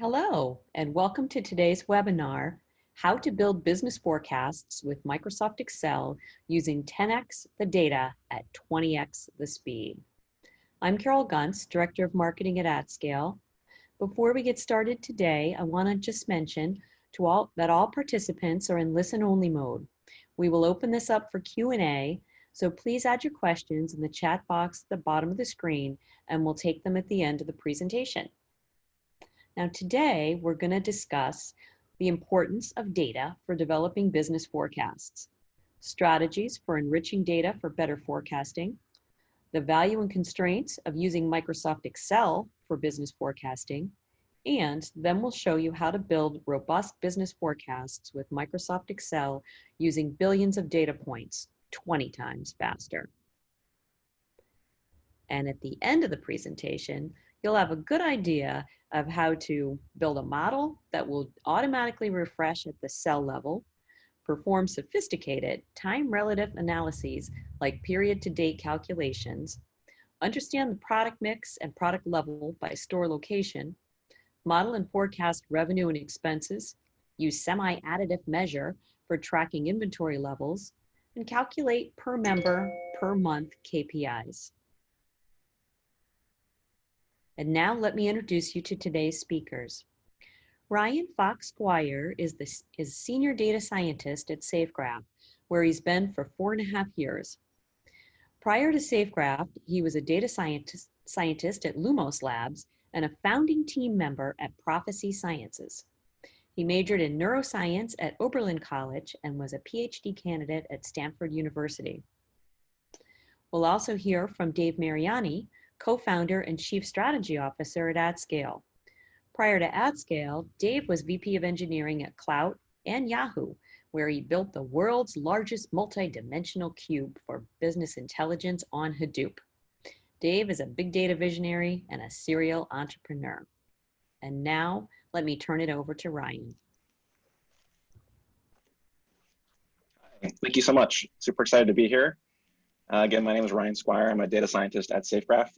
Hello, and welcome to today's webinar, How to Build Business Forecasts with Microsoft Excel using 10x the data at 20x the speed. I'm Carol Gunst, Director of Marketing at AtScale. Before we get started today, I want to just mention that all participants are in listen-only mode. We will open this up for Q&A, so please add your questions in the chat box at the bottom of the screen, and we'll take them at the end of the presentation. Now today, we're going to discuss the importance of data for developing business forecasts, strategies for enriching data for better forecasting, the value and constraints of using Microsoft Excel for business forecasting, and then we'll show you how to build robust business forecasts with Microsoft Excel using billions of data points 20 times faster. And at the end of the presentation, you'll have a good idea of how to build a model that will automatically refresh at the cell level, perform sophisticated time-relative analyses like period-to-date calculations, understand the product mix and product level by store location, model and forecast revenue and expenses, use semi-additive measure for tracking inventory levels, and calculate per member per month KPIs. And now let me introduce you to today's speakers. Ryan Fox Squire is Senior Data Scientist at SafeGraph, where he's been for 4.5 years. Prior to SafeGraph, he was a data scientist at Lumos Labs and a founding team member at Prophecy Sciences. He majored in neuroscience at Oberlin College and was a PhD candidate at Stanford University. We'll also hear from Dave Mariani, co-founder and chief strategy officer at AtScale. Prior to AtScale, Dave was VP of engineering at Clout and Yahoo, where he built the world's largest multi-dimensional cube for business intelligence on Hadoop. Dave is a big data visionary and a serial entrepreneur. And now, let me turn it over to Ryan. Thank you so much. Super excited to be here. Again, my name is Ryan Squire. I'm a data scientist at SafeGraph.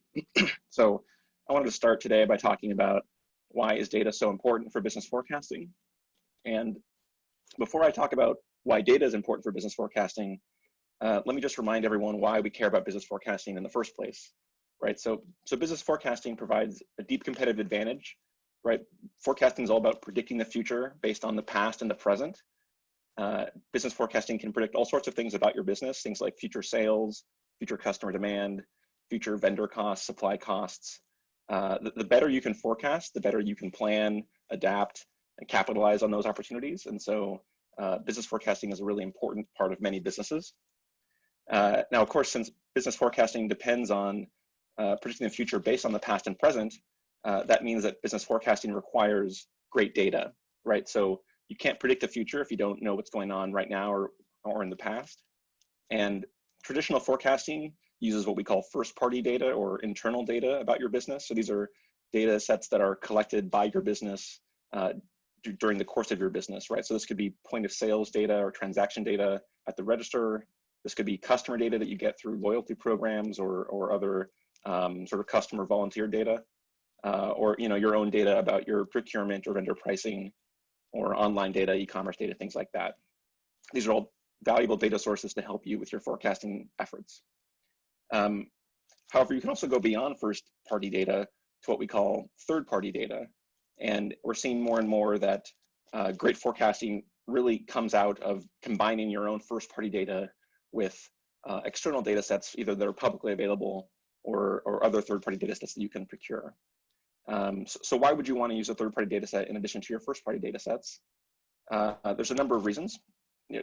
So I wanted to start today by talking about why is data so important for business forecasting. And before I talk about why data is important for business forecasting, let me just remind everyone why we care about business forecasting in the first place, right? So business forecasting provides a deep competitive advantage, right? Forecasting is all about predicting the future based on the past and the present. Business forecasting can predict all sorts of things about your business, things like future sales, future customer demand, future vendor costs, supply costs. The better you can forecast, the better you can plan, adapt, and capitalize on those opportunities. And so business forecasting is a really important part of many businesses. Now, of course, since business forecasting depends on predicting the future based on the past and present, that means that business forecasting requires great data, right? So you can't predict the future if you don't know what's going on right now or in the past. And traditional forecasting uses what we call first-party data or internal data about your business. So these are data sets that are collected by your business during the course of your business, right? So this could be point of sales data or transaction data at the register. This could be customer data that you get through loyalty programs or other sort of customer volunteer data, or your own data about your procurement or vendor pricing, or online data, e-commerce data, things like that. These are all valuable data sources to help you with your forecasting efforts. However, you can also go beyond first-party data to what we call third-party data. And we're seeing more and more that great forecasting really comes out of combining your own first-party data with external data sets, either that are publicly available or other third-party data sets that you can procure. So why would you want to use a third-party data set in addition to your first-party data sets? There's a number of reasons.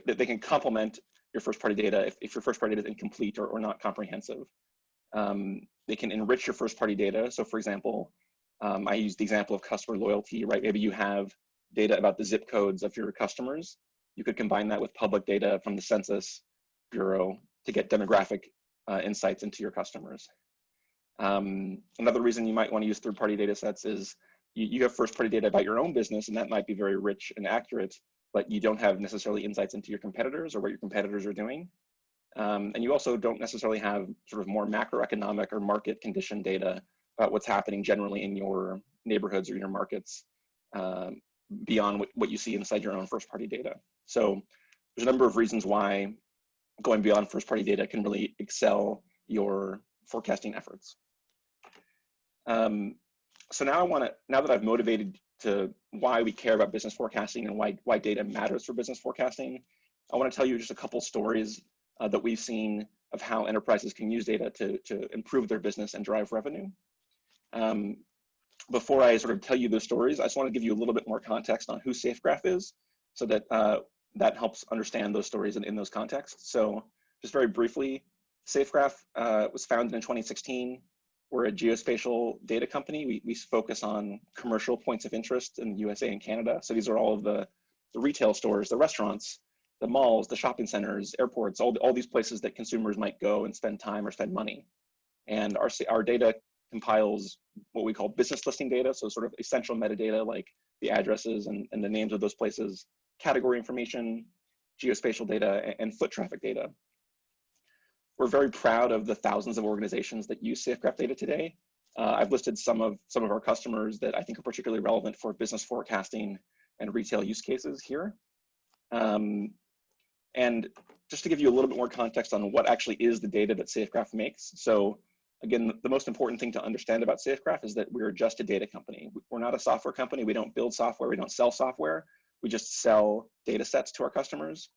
They can complement your first-party data if your first-party data is incomplete or not comprehensive. They can enrich your first-party data. So for example, I use the example of customer loyalty, right? Maybe you have data about the zip codes of your customers. You could combine that with public data from the Census Bureau to get demographic insights into your customers. Another reason you might want to use third-party data sets is you have first-party data about your own business, and that might be very rich and accurate, but you don't have necessarily insights into your competitors or what your competitors are doing. And you also don't necessarily have sort of more macroeconomic or market condition data about what's happening generally in your neighborhoods or your markets. beyond what you see inside your own first-party data. So there's a number of reasons why going beyond first-party data can really excel your forecasting efforts. So now now that I've motivated to why we care about business forecasting and why data matters for business forecasting, I want to tell you just a couple stories that we've seen of how enterprises can use data to improve their business and drive revenue. Before I sort of tell you those stories, I just want to give you a little bit more context on who SafeGraph is, so that that helps understand those stories in those contexts. So just very briefly, SafeGraph was founded in 2016. We're a geospatial data company. We focus on commercial points of interest in the USA and Canada. So these are all of the retail stores, the restaurants, the malls, the shopping centers, airports, all these places that consumers might go and spend time or spend money. And our data compiles what we call business listing data, so sort of essential metadata like the addresses and the names of those places, category information, geospatial data, and foot traffic data. We're very proud of the thousands of organizations that use SafeGraph data today. I've listed some of our customers that I think are particularly relevant for business forecasting and retail use cases here. And just to give you a little bit more context on what actually is the data that SafeGraph makes. So again, the most important thing to understand about SafeGraph is that we're just a data company. We're not a software company. We don't build software. We don't sell software. We just sell data sets to our customers.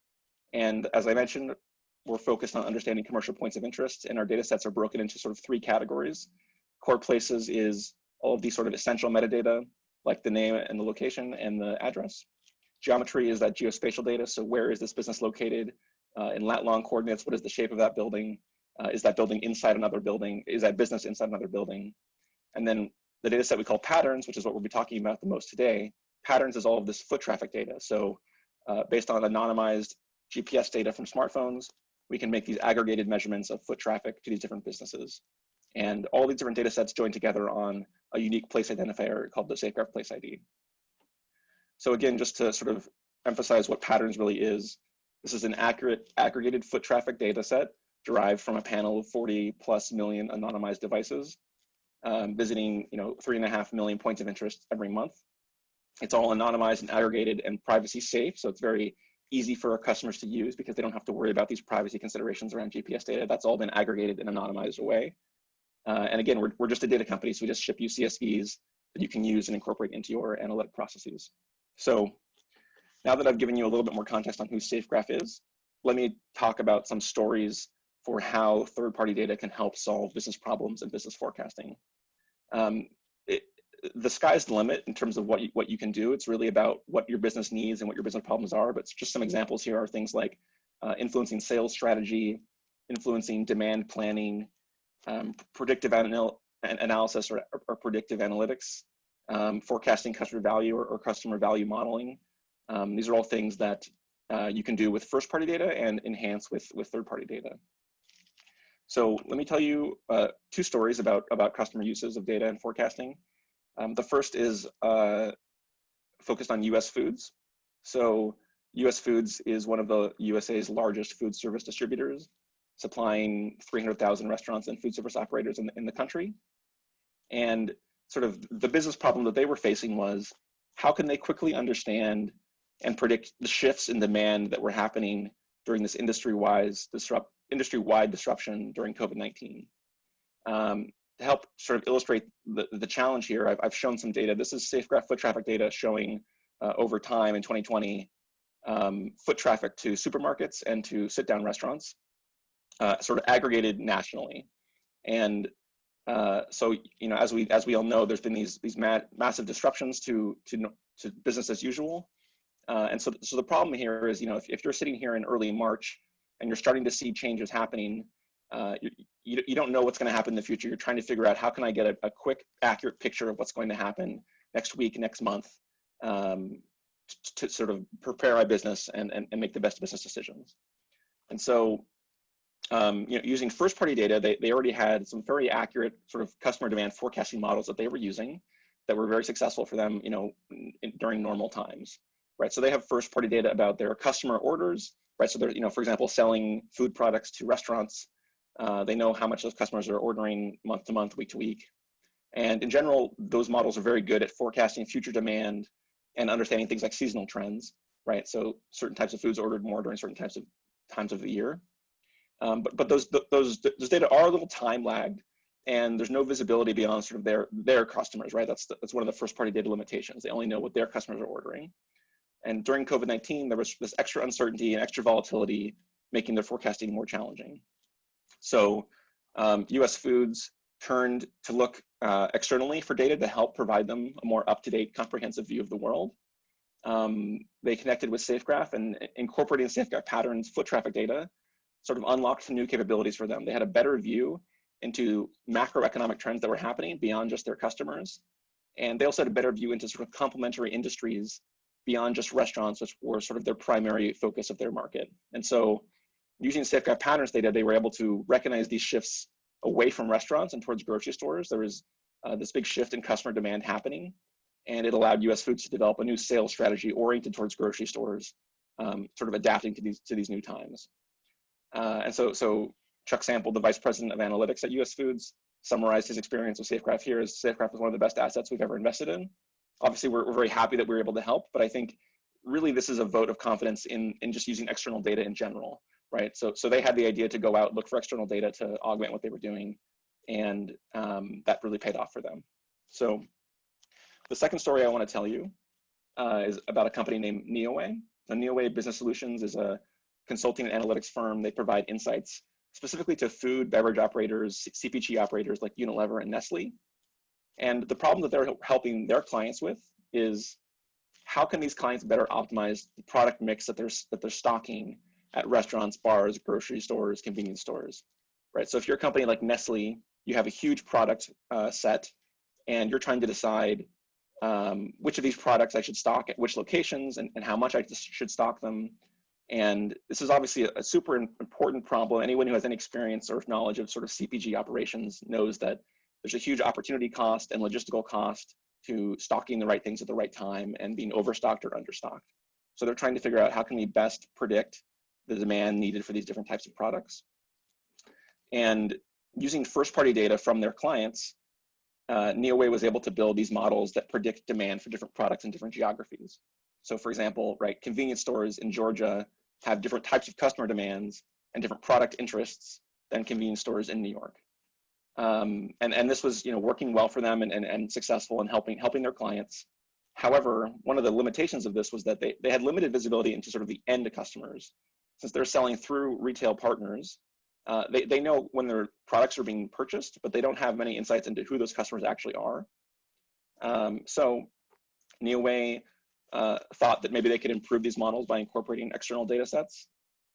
And as I mentioned, we're focused on understanding commercial points of interest, and our data sets are broken into sort of three categories. Core places is all of these sort of essential metadata, like the name and the location and the address. Geometry is that geospatial data. So where is this business located? In lat-long coordinates, what is the shape of that building? Is that building inside another building? Is that business inside another building? And then the data set we call patterns, which is what we'll be talking about the most today. Patterns is all of this foot traffic data. So based on anonymized GPS data from smartphones, we can make these aggregated measurements of foot traffic to these different businesses. And all these different data sets join together on a unique place identifier called the SafeGraph Place ID. So again, just to sort of emphasize what patterns really is, this is an accurate aggregated foot traffic data set derived from a panel of 40+ million anonymized devices, visiting 3.5 million points of interest every month. It's all anonymized and aggregated and privacy safe, so it's very easy for our customers to use because they don't have to worry about these privacy considerations around GPS data. That's all been aggregated and anonymized away. And again, we're just a data company, so we just ship you CSVs that you can use and incorporate into your analytic processes. So now that I've given you a little bit more context on who SafeGraph is, let me talk about some stories for how third-party data can help solve business problems and business forecasting. The sky's the limit in terms of what you can do. It's really about what your business needs and what your business problems are. But just some examples here are things like influencing sales strategy, influencing demand planning, predictive analysis or predictive analytics, forecasting customer value or customer value modeling. These are all things that you can do with first-party data and enhance with third-party data. So let me tell you two stories about customer uses of data and forecasting. The first is focused on US Foods. So US Foods is one of the USA's largest food service distributors, supplying 300,000 restaurants and food service operators in the country. And sort of the business problem that they were facing was, how can they quickly understand and predict the shifts in demand that were happening during this industry-wide disruption during COVID-19? To help sort of illustrate the challenge here, I've shown some data. This is SafeGraph foot traffic data showing over time in 2020, foot traffic to supermarkets and to sit-down restaurants, sort of aggregated nationally. And so, as we all know, there's been these massive disruptions to business as usual. And so the problem here is, if you're sitting here in early March and you're starting to see changes happening, you don't know what's going to happen in the future. You're trying to figure out, how can I get a quick, accurate picture of what's going to happen next week, next month, to sort of prepare our business and make the best business decisions. And so, using first-party data, they already had some very accurate sort of customer demand forecasting models that they were using that were very successful for them, during normal times, right? So they have first-party data about their customer orders, right? So they're, for example, selling food products to restaurants. They know how much those customers are ordering month to month, week to week. And in general, those models are very good at forecasting future demand and understanding things like seasonal trends, right? So certain types of foods are ordered more during certain types of times of the year. But those data are a little time lagged, and there's no visibility beyond sort of their customers, right? That's one of the first party data limitations. They only know what their customers are ordering. And during COVID-19, there was this extra uncertainty and extra volatility, making their forecasting more challenging. So US Foods turned to look externally for data to help provide them a more up-to-date, comprehensive view of the world. They connected with SafeGraph, and incorporating SafeGraph Patterns foot traffic data sort of unlocked some new capabilities for them. They had a better view into macroeconomic trends that were happening beyond just their customers. And they also had a better view into sort of complementary industries beyond just restaurants, which were sort of their primary focus of their market. And so using SafeGraph Patterns data, they were able to recognize these shifts away from restaurants and towards grocery stores. There was this big shift in customer demand happening, and it allowed US Foods to develop a new sales strategy oriented towards grocery stores, sort of adapting to these new times. And so Chuck Sample, the vice president of analytics at US Foods, summarized his experience with SafeGraph here as SafeGraph is one of the best assets we've ever invested in. Obviously, we're very happy that we were able to help, but I think really this is a vote of confidence in just using external data in general, right? So they had the idea to go out, look for external data to augment what they were doing, and that really paid off for them. So the second story I want to tell you is about a company named Neoway. Now, Neoway Business Solutions is a consulting and analytics firm. They provide insights specifically to food, beverage operators, CPG operators like Unilever and Nestle. And the problem that they're helping their clients with is how can these clients better optimize the product mix that they're stocking at restaurants, bars, grocery stores, convenience stores, right? So if you're a company like Nestle, you have a huge product set, and you're trying to decide which of these products I should stock at which locations and how much I should stock them. And this is obviously a super important problem. Anyone who has any experience or knowledge of sort of CPG operations knows that there's a huge opportunity cost and logistical cost to stocking the right things at the right time and being overstocked or understocked. So they're trying to figure out how can we best predict the demand needed for these different types of products. And using first-party data from their clients, Neoway was able to build these models that predict demand for different products in different geographies. So for example, right, convenience stores in Georgia have different types of customer demands and different product interests than convenience stores in New York. And this was, working well for them and successful in helping their clients. However, one of the limitations of this was that they had limited visibility into sort of the end customers. Since they're selling through retail partners, they know when their products are being purchased, but they don't have many insights into who those customers actually are. So Neoway thought that maybe they could improve these models by incorporating external data sets.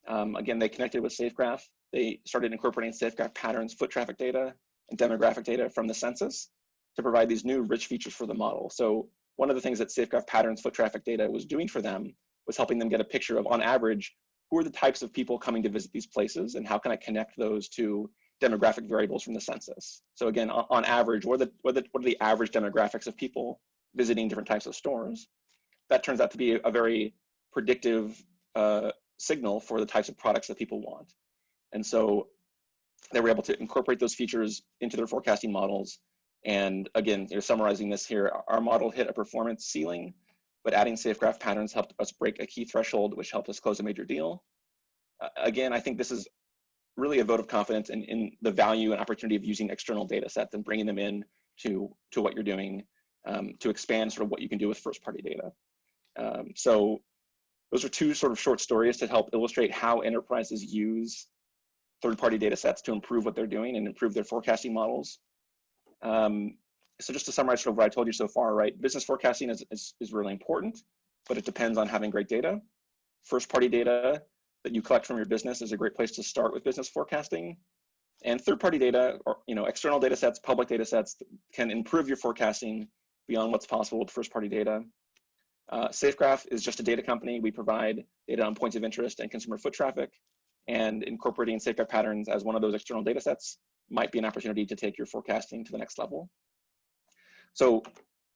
Again, they connected with SafeGraph. They started incorporating SafeGraph Patterns, foot traffic data, and demographic data from the census to provide these new rich features for the model. So one of the things that SafeGraph Patterns, foot traffic data was doing for them was helping them get a picture of, on average, who are the types of people coming to visit these places and how can I connect those to demographic variables from the census. So again, on average, what are the average demographics of people visiting different types of stores? That turns out to be a very predictive signal for the types of products that people want. And so they were able to incorporate those features into their forecasting models. And again, summarizing this here, our model hit a performance ceiling, but adding SafeGraph Patterns helped us break a key threshold, which helped us close a major deal. Again, I think this is really a vote of confidence in the value and opportunity of using external data sets and bringing them in to what you're doing to expand sort of what you can do with first-party data. So those are two sort of short stories to help illustrate how enterprises use third-party data sets to improve what they're doing and improve their forecasting models. So just to summarize sort of what I told you so far, right? Business forecasting is really important, but it depends on having great data. First-party data that you collect from your business is a great place to start with business forecasting. And third-party data, or external data sets, public data sets, can improve your forecasting beyond what's possible with first-party data. SafeGraph is just a data company. We provide data on points of interest and consumer foot traffic, and incorporating SafeGraph Patterns as one of those external data sets might be an opportunity to take your forecasting to the next level. So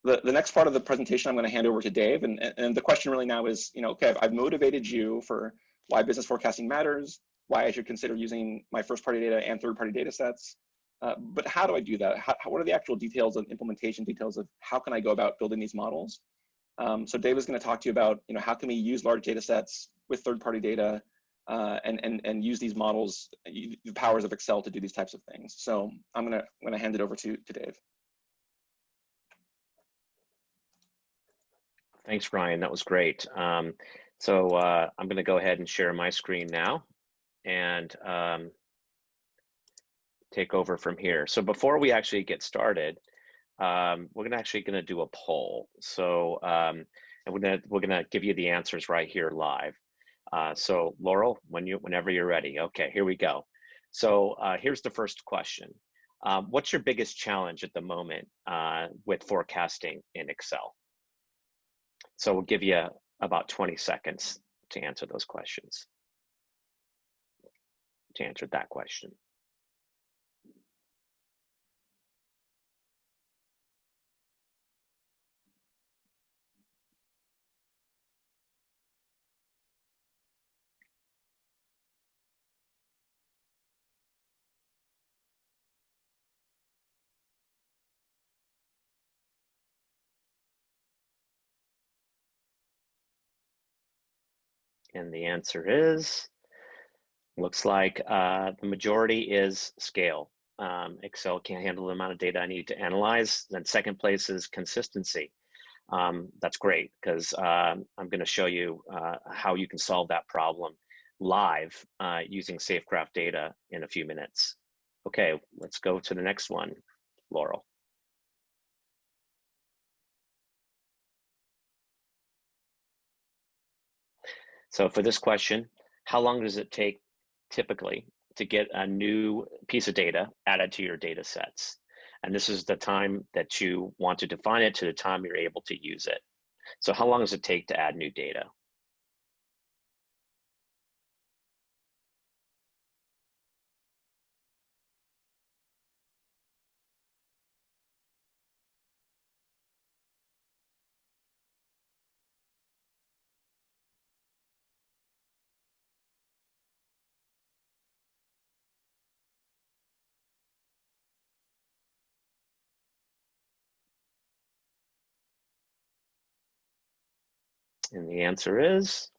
the next part of the presentation I'm going to hand over to Dave, and the question really now is, okay, I've motivated you for why business forecasting matters, why I should consider using my first-party data and third-party data sets, but how do I do that? What are the actual details and implementation details of how can I go about building these models? So Dave is going to talk to you about, how can we use large data sets with third-party data and use these models, the powers of Excel to do these types of things. So I'm gonna hand it over to Dave. Thanks, Ryan. That was great. I'm going to go ahead and share my screen now and take over from here. So before we actually get started, we're actually going to do a poll. So and we're gonna give you the answers right here live. So Laurel, whenever you're ready. Okay, here we go. So here's the first question. What's your biggest challenge at the moment with forecasting in Excel? So we'll give you about 20 seconds to answer those questions, to answer that question. And the answer is, looks like the majority is scale. Excel can't handle the amount of data I need to analyze. Then second place is consistency. That's great, because I'm going to show you how you can solve that problem live using SafeGraph data in a few minutes. Okay, let's go to the next one, Laurel. So for this question, how long does it take typically to get a new piece of data added to your data sets? And this is the time that you want to define it to the time you're able to use it. So how long does it take to add new data? And the answer is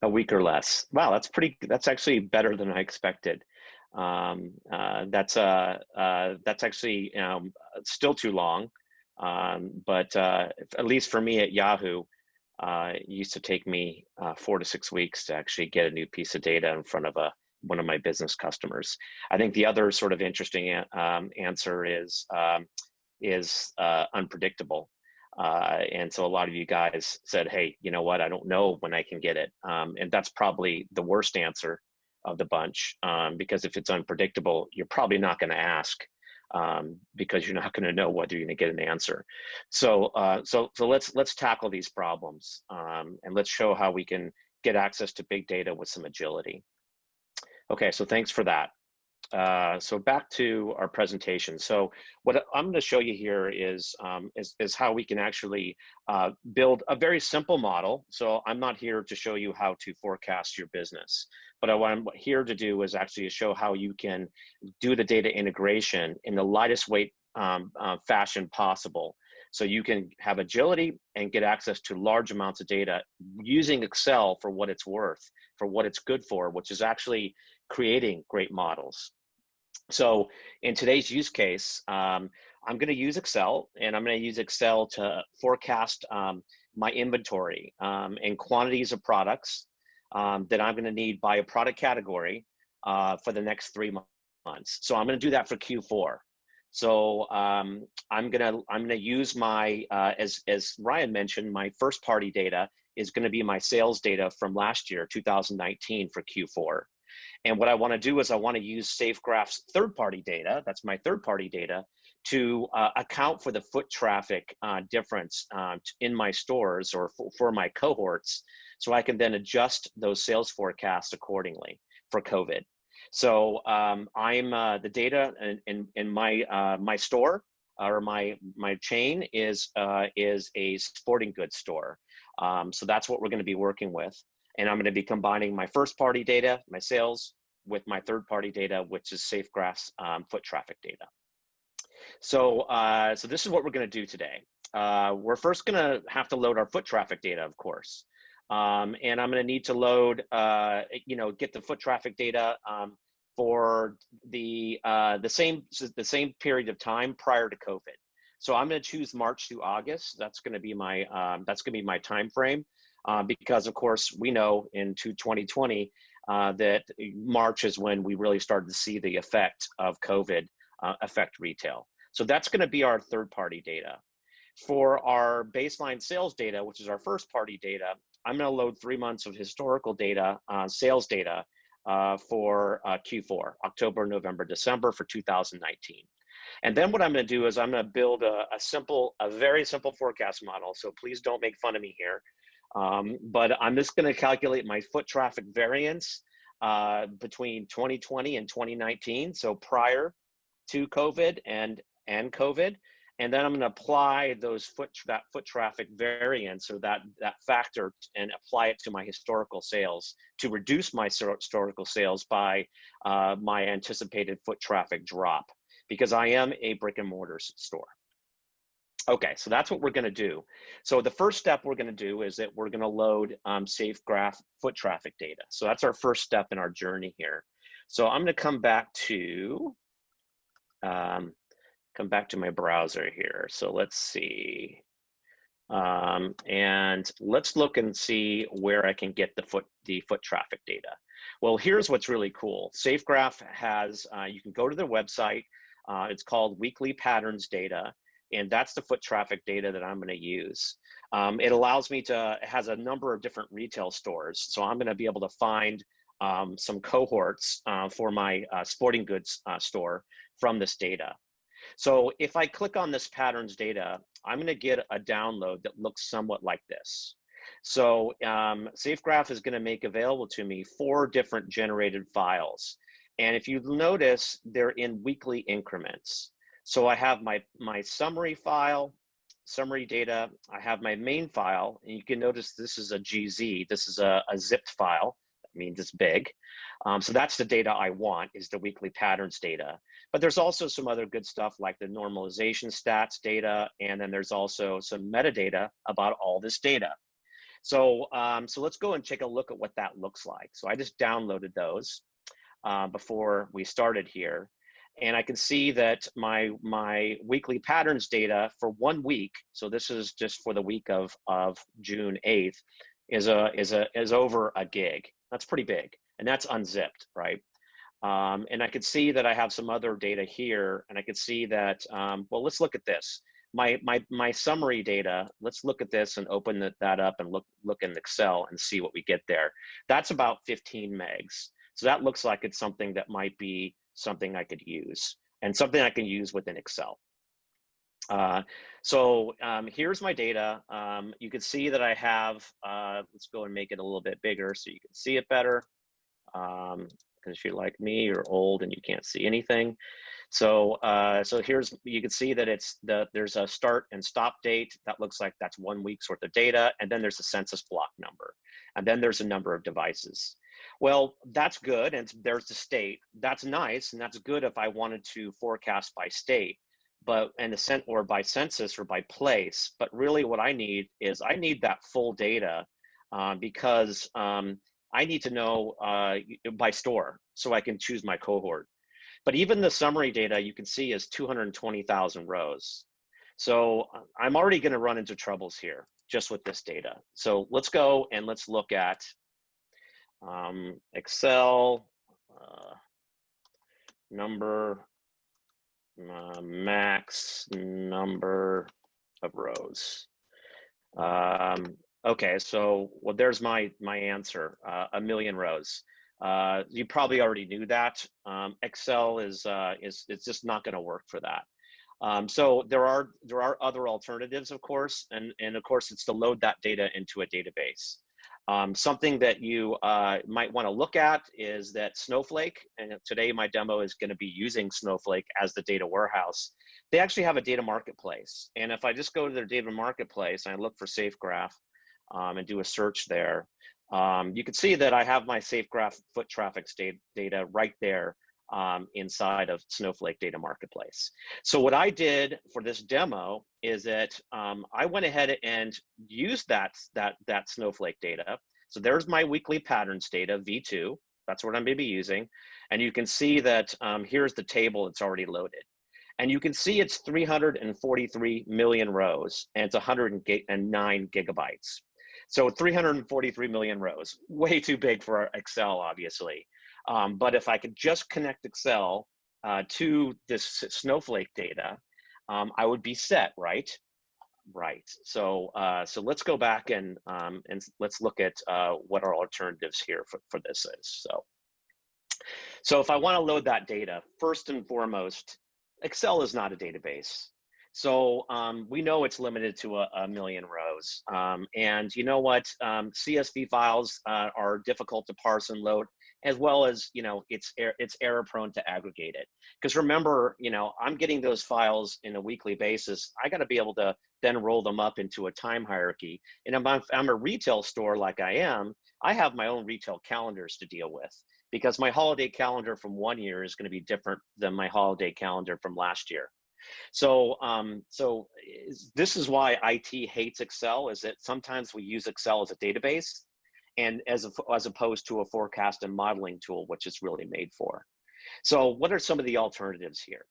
a week or less. Wow, that's actually better than I expected. That's actually still too long, but at least for me at Yahoo, it used to take me 4 to 6 weeks to actually get a new piece of data in front of one of my business customers. I think the other sort of interesting answer is unpredictable. And so a lot of you guys said, hey, you know what, I don't know when I can get it. And that's probably the worst answer of the bunch, because if it's unpredictable, you're probably not going to ask, because you're not going to know whether you're going to get an answer. So let's tackle these problems, and let's show how we can get access to big data with some agility. Okay, so thanks for that. So back to our presentation. So what I'm going to show you here is how we can actually build a very simple model. So I'm not here to show you how to forecast your business, but what I'm here to do is actually show how you can do the data integration in the lightest weight fashion possible. So you can have agility and get access to large amounts of data using Excel for what it's worth, for what it's good for, which is actually creating great models. So in today's use case, I'm going to use Excel, and I'm going to use Excel to forecast my inventory and quantities of products that I'm going to need by a product category for the next 3 months. So I'm going to do that for Q4. So I'm gonna use my as Ryan mentioned, my first party data is going to be my sales data from last year, 2019, for Q4. And what I want to do is I want to use SafeGraph's third-party data, that's my third-party data, to account for the foot traffic difference in my stores or for my cohorts, so I can then adjust those sales forecasts accordingly for COVID. So I'm the data in my store or my chain is a sporting goods store. So that's what we're going to be working with. And I'm going to be combining my first party data, my sales, with my third party data, which is SafeGraph's foot traffic data. So this is what we're going to do today. we're first going to have to load our foot traffic data, of course. And I'm going to need to load, get the foot traffic data for the same period of time prior to COVID. So I'm going to choose March through August. That's going to be my time frame, because of course we know in 2020 that March is when we really started to see the effect of COVID affect retail. So that's going to be our third-party data. For our baseline sales data, which is our first-party data, I'm going to load 3 months of historical data, sales data for Q4, October, November, December for 2019. And then what I'm going to do is I'm going to build a very simple forecast model. So please don't make fun of me here. But I'm just going to calculate my foot traffic variance between 2020 and 2019. So prior to COVID and COVID. And then I'm going to apply that foot traffic variance, or that factor, and apply it to my historical sales to reduce my historical sales by my anticipated foot traffic drop, because I am a brick and mortar store. Okay, so that's what we're going to do. So the first step we're going to do is that we're going to load SafeGraph foot traffic data. So that's our first step in our journey here. So I'm going to come back to my browser here. So let's see. And let's look and see where I can get the foot traffic data. Well, here's what's really cool. SafeGraph has, you can go to their website. It's called Weekly Patterns Data, and that's the foot traffic data that I'm going to use. It allows me it has a number of different retail stores. So I'm going to be able to find some cohorts for my sporting goods store from this data. So if I click on this patterns data, I'm going to get a download that looks somewhat like this. So SafeGraph is going to make available to me 4 different generated files. And if you notice, they're in weekly increments. So I have my summary file, summary data. I have my main file, and you can notice this is a GZ. This is a zipped file. That means it's big. So that's the data I want, is the weekly patterns data. But there's also some other good stuff like the normalization stats data, and then there's also some metadata about all this data. So, so let's go and take a look at what that looks like. So I just downloaded those before we started here. And I can see that my weekly patterns data for 1 week, so this is just for the week of June 8th, is over a gig. That's pretty big, and that's unzipped, right? And I could see that I have some other data here, and I could see that, well, let's look at this. My summary data, let's look at this and open that up and look in Excel and see what we get there. That's about 15 megs. So that looks like it's something that might be something I could use, and something I can use within Excel. So here's my data. You can see that I have, let's go and make it a little bit bigger so you can see it better. Because if you're like me, you're old and you can't see anything. So so you can see that there's a start and stop date. That looks like that's 1 week's worth of data. And then there's a census block number. And then there's a number of devices. Well, that's good. And there's the state. That's nice. And that's good if I wanted to forecast by state, or by census or by place. But really what I need is that full data because I need to know by store so I can choose my cohort. But even the summary data you can see is 220,000 rows. So I'm already going to run into troubles here just with this data. So let's go and let's look at Excel max number of rows. Okay, so well, there's my answer, 1 million rows. You probably already knew that. Excel is it's just not going to work for that. So there are other alternatives, of course, and of course it's to load that data into a database. Something that you might want to look at is that Snowflake, and today my demo is going to be using Snowflake as the data warehouse. They actually have a data marketplace, and if I just go to their data marketplace and I look for SafeGraph and do a search there, you can see that I have my SafeGraph foot traffic data right there inside of Snowflake Data Marketplace. So what I did for this demo is that I went ahead and used that Snowflake data. So there's my weekly patterns data, V2. That's what I'm going to be using. And you can see that here's the table that's already loaded. And you can see it's 343 million rows, and it's 109 gigabytes. So 343 million rows, way too big for Excel, obviously. But if I could just connect Excel to this Snowflake data, I would be set, right? Right. So so let's go back and let's look at what our alternatives here for this is. So if I want to load that data, first and foremost, Excel is not a database. So we know it's limited to a million rows. And you know what? CSV files are difficult to parse and load, as well as, you know, it's error prone to aggregate it. Because remember, you know, I'm getting those files in a weekly basis. I got to be able to then roll them up into a time hierarchy. And if I'm a retail store like I am, I have my own retail calendars to deal with, because my holiday calendar from one year is going to be different than my holiday calendar from last year. So, this is why IT hates Excel, is that sometimes we use Excel as a database, and as opposed to a forecast and modeling tool, which it's really made for. So what are some of the alternatives here?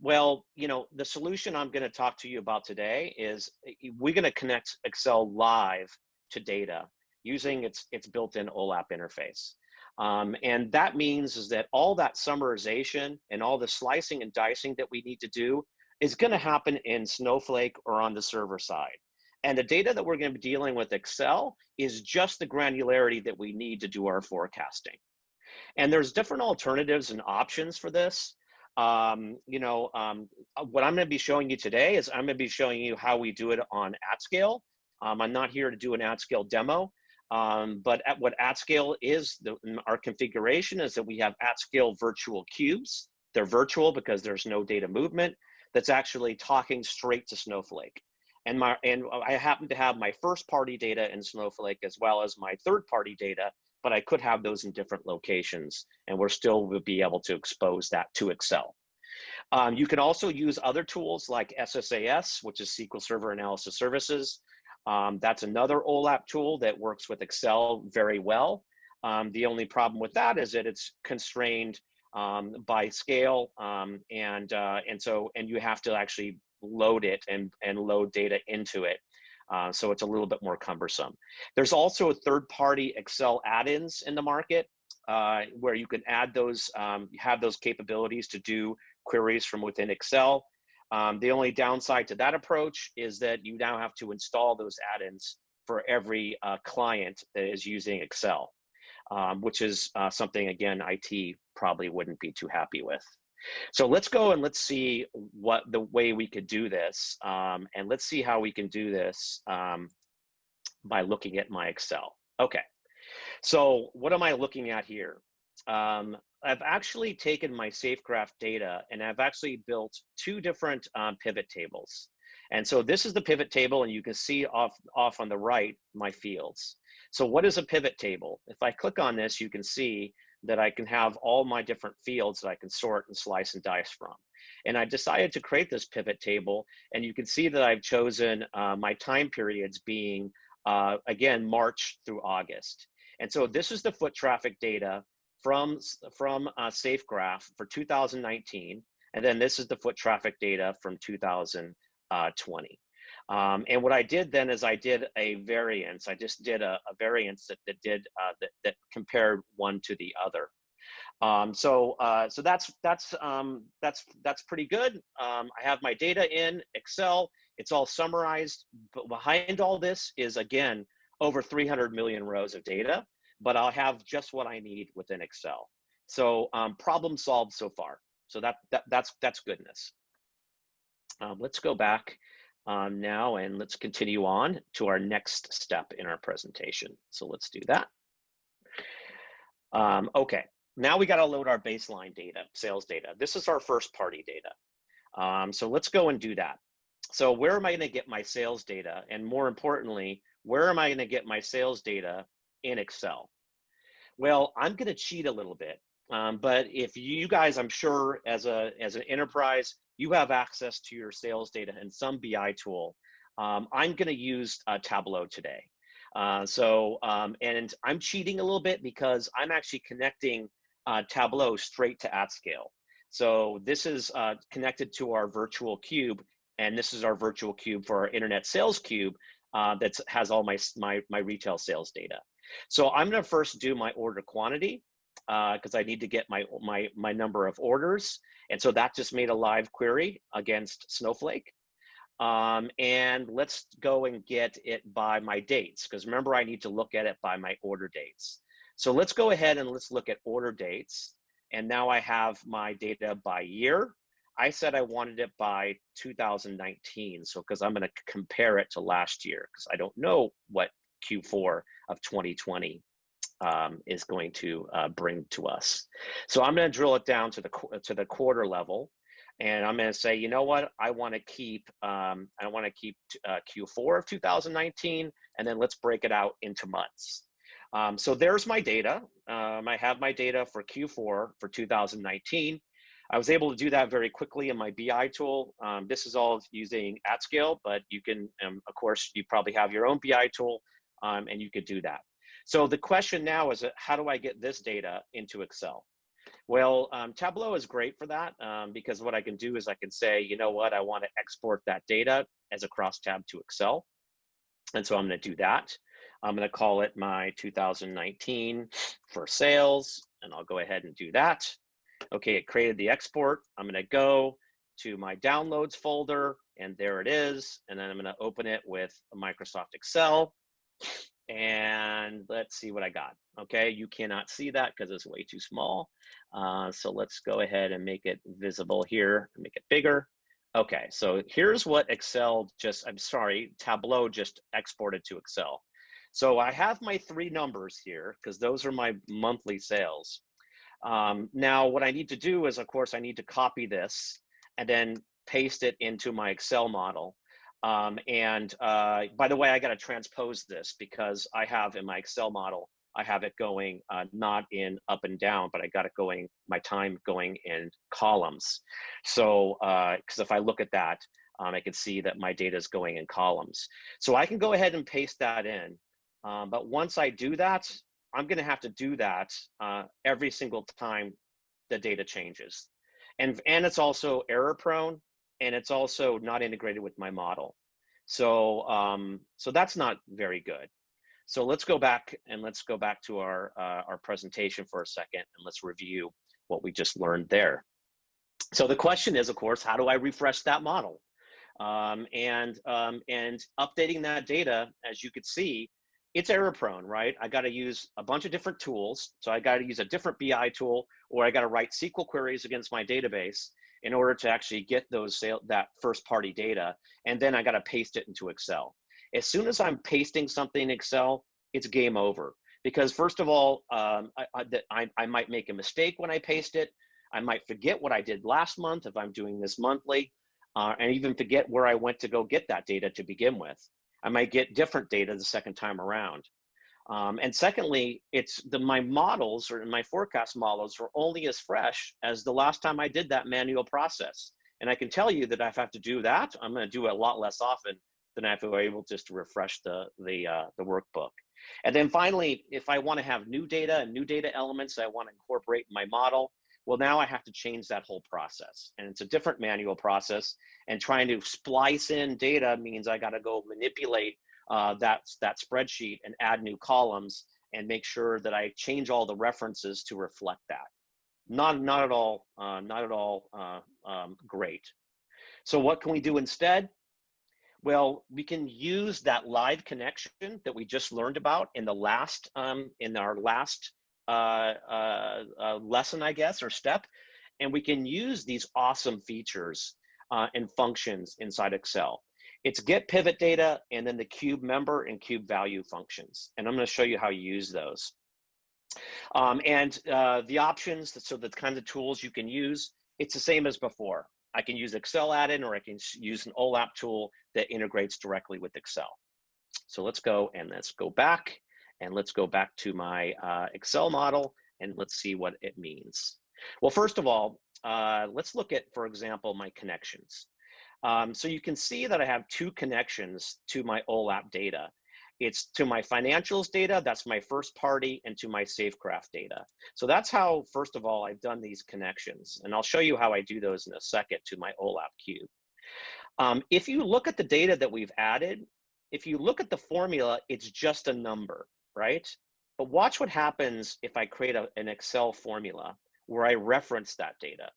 Well, you know, the solution I'm going to talk to you about today is we're going to connect Excel live to data using its built-in OLAP interface. And that means is that all that summarization and all the slicing and dicing that we need to do is going to happen in Snowflake or on the server side. And the data that we're going to be dealing with Excel is just the granularity that we need to do our forecasting. And there's different alternatives and options for this. You know, what I'm going to be showing you today is I'm going to be showing you how we do it on AtScale. I'm not here to do an AtScale demo. But what AtScale is, our configuration is that we have AtScale virtual cubes. They're virtual because there's no data movement. That's actually talking straight to Snowflake. And I happen to have my first party data in Snowflake as well as my third party data, but I could have those in different locations, and we're still will be able to expose that to Excel. You can also use other tools like SSAS, which is SQL Server Analysis Services. That's another OLAP tool that works with Excel very well. The only problem with that is that it's constrained by scale, and you have to actually load it and load data into it. So it's a little bit more cumbersome. There's also third-party Excel add-ins in the market where you can add those, have those capabilities to do queries from within Excel. The only downside to that approach is that you now have to install those add-ins for every client that is using Excel, which is something, again, IT probably wouldn't be too happy with. So let's go and let's see what the way we could do this. And let's see how we can do this by looking at my Excel. Okay, so what am I looking at here? I've actually taken my SafeGraph data and I've actually built two different pivot tables. And so this is the pivot table, and you can see off on the right, my fields. So what is a pivot table? If I click on this, you can see that I can have all my different fields that I can sort and slice and dice from. And I decided to create this pivot table, and you can see that I've chosen my time periods being, again, March through August. And so this is the foot traffic data from SafeGraph for 2019, and then this is the foot traffic data from 2020. And what I did then is I did a variance. I just did a variance that compared one to the other. So that's pretty good. I have my data in Excel. It's all summarized, but behind all this is, again, over 300 million rows of data, but I'll have just what I need within Excel. So problem solved so far. So that's goodness. Let's go back now and let's continue on to our next step in our presentation. So let's do that. Okay, now we got to load our baseline data, sales data. This is our first party data. So let's go and do that. So where am I going to get my sales data? And more importantly, where am I going to get my sales data in Excel? Well, I'm going to cheat a little bit, But if you guys, I'm sure as an enterprise, you have access to your sales data in some BI tool. I'm going to use Tableau today. And I'm cheating a little bit because I'm actually connecting Tableau straight to AtScale. So this is connected to our virtual cube, and this is our virtual cube for our internet sales cube that has all my retail sales data. So I'm going to first do my order quantity because I need to get my number of orders. And so that just made a live query against Snowflake. And let's go and get it by my dates, because remember, I need to look at it by my order dates. So let's go ahead and let's look at order dates. And now I have my data by year. I said I wanted it by 2019. So because I'm going to compare it to last year, because I don't know what Q4 of 2020 is going to bring to us. So I'm going to drill it down to the quarter level. And I'm going to say, you know what, I want to keep Q4 of 2019, and then let's break it out into months. So there's my data. I have my data for Q4 for 2019. I was able to do that very quickly in my BI tool. This is all using AtScale, but you can, of course, you probably have your own BI tool, and you could do that. So the question now is, how do I get this data into Excel? Well, Tableau is great for that because what I can do is I can say, you know what, I want to export that data as a crosstab to Excel. And so I'm going to do that. I'm going to call it my 2019 for sales, and I'll go ahead and do that. Okay, it created the export. I'm going to go to my downloads folder, and there it is. And then I'm going to open it with Microsoft Excel. And let's see what I got. Okay, you cannot see that because it's way too small. So let's go ahead and make it visible here, make it bigger. Okay, so here's what Tableau just exported to Excel. So I have my three numbers here because those are my monthly sales. Now what I need to do is, of course, I need to copy this and then paste it into my Excel model. By the way, I got to transpose this because I have in my Excel model, I have it going not in up and down, but I got it going, my time going in columns. So, because if I look at that, I can see that my data is going in columns. So I can go ahead and paste that in. But once I do that, I'm going to have to do that every single time the data changes. And it's also error prone, and it's also not integrated with my model. So, so that's not very good. So let's go back to our presentation for a second, and let's review what we just learned there. So the question is, of course, how do I refresh that model? And updating that data, as you could see, it's error prone, right? I got to use a bunch of different tools. So I got to use a different BI tool, or I got to write SQL queries against my database in order to actually get that first party data. And then I got to paste it into Excel. As soon as I'm pasting something in Excel, it's game over. Because first of all, I might make a mistake when I paste it. I might forget what I did last month if I'm doing this monthly, and even forget where I went to go get that data to begin with. I might get different data the second time around. And secondly, my models or my forecast models are only as fresh as the last time I did that manual process. And I can tell you that if I have to do that, I'm going to do it a lot less often than if I were able just to refresh the workbook. And then finally, if I want to have new data and new data elements that I want to incorporate in my model, well, now I have to change that whole process. And it's a different manual process. And trying to splice in data means I got to go manipulate that spreadsheet and add new columns and make sure that I change all the references to reflect that. Not at all great. So what can we do instead? Well, we can use that live connection that we just learned about in our last lesson, I guess, or step, and we can use these awesome features and functions inside Excel. It's get pivot data and then the cube member and cube value functions. And I'm going to show you how you use those. The options, so the kinds of tools you can use, it's the same as before. I can use Excel add-in, or I can use an OLAP tool that integrates directly with Excel. So let's go back and let's go back to my Excel model, and let's see what it means. Well, first of all, let's look at, for example, my connections. So you can see that I have two connections to my OLAP data. It's to my financials data, that's my first party, and to my SafeGraph data. So that's how, first of all, I've done these connections. And I'll show you how I do those in a second to my OLAP cube. If you look at the data that we've added, if you look at the formula, it's just a number, right? But watch what happens if I create an Excel formula where I reference that data.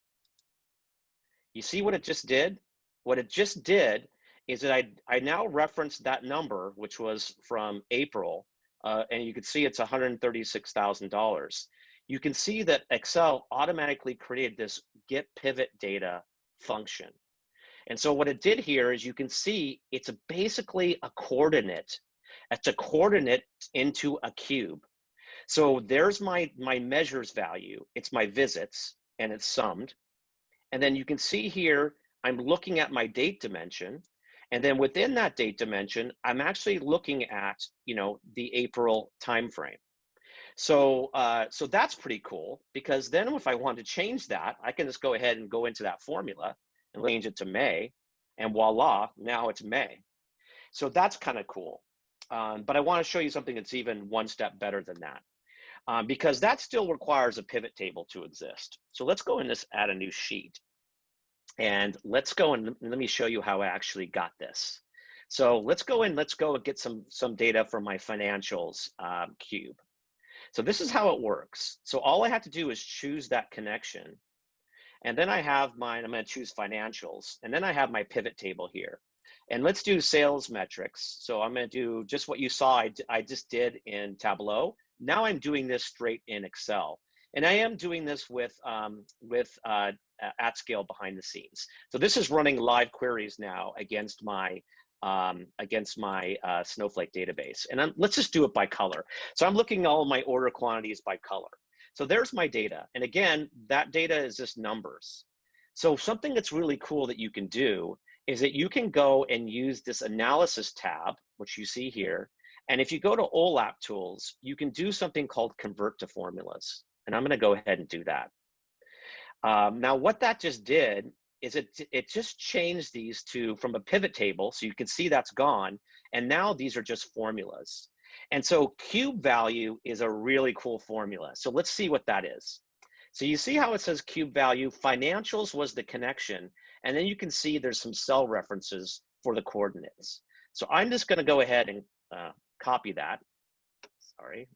You see what it just did? What it just did is that I now referenced that number, which was from April, and you can see it's $136,000. You can see that Excel automatically created this get pivot data function. And so what it did here is you can see it's basically a coordinate. It's a coordinate into a cube. So there's my measures value. It's my visits, and it's summed. And then you can see here, I'm looking at my date dimension. And then within that date dimension, I'm actually looking at, the April timeframe. So, so that's pretty cool, because then if I want to change that, I can just go ahead and go into that formula and change it to May, and voila, now it's May. So that's kind of cool. But I want to show you something that's even one step better than that, because that still requires a pivot table to exist. So let's go and just add a new sheet. And let's go and let me show you how I actually got this. So let's go and get some data from my financials cube. So this is how it works. So all I have to do is choose that connection. And then I have I'm going to choose financials. And then I have my pivot table here. And let's do sales metrics. So I'm going to do just what you saw I just did in Tableau. Now I'm doing this straight in Excel. And I am doing this with AtScale behind the scenes. So this is running live queries now against my Snowflake database. And let's just do it by color. So I'm looking at all my order quantities by color. So there's my data. And again, that data is just numbers. So something that's really cool that you can do is that you can go and use this analysis tab, which you see here. And if you go to OLAP tools, you can do something called convert to formulas. And I'm going to go ahead and do that. Now, what that just did is it just changed these from a pivot table. So you can see that's gone. And now these are just formulas. And so cube value is a really cool formula. So let's see what that is. So you see how it says cube value, financials was the connection. And then you can see there's some cell references for the coordinates. So I'm just going to go ahead and copy that. Sorry,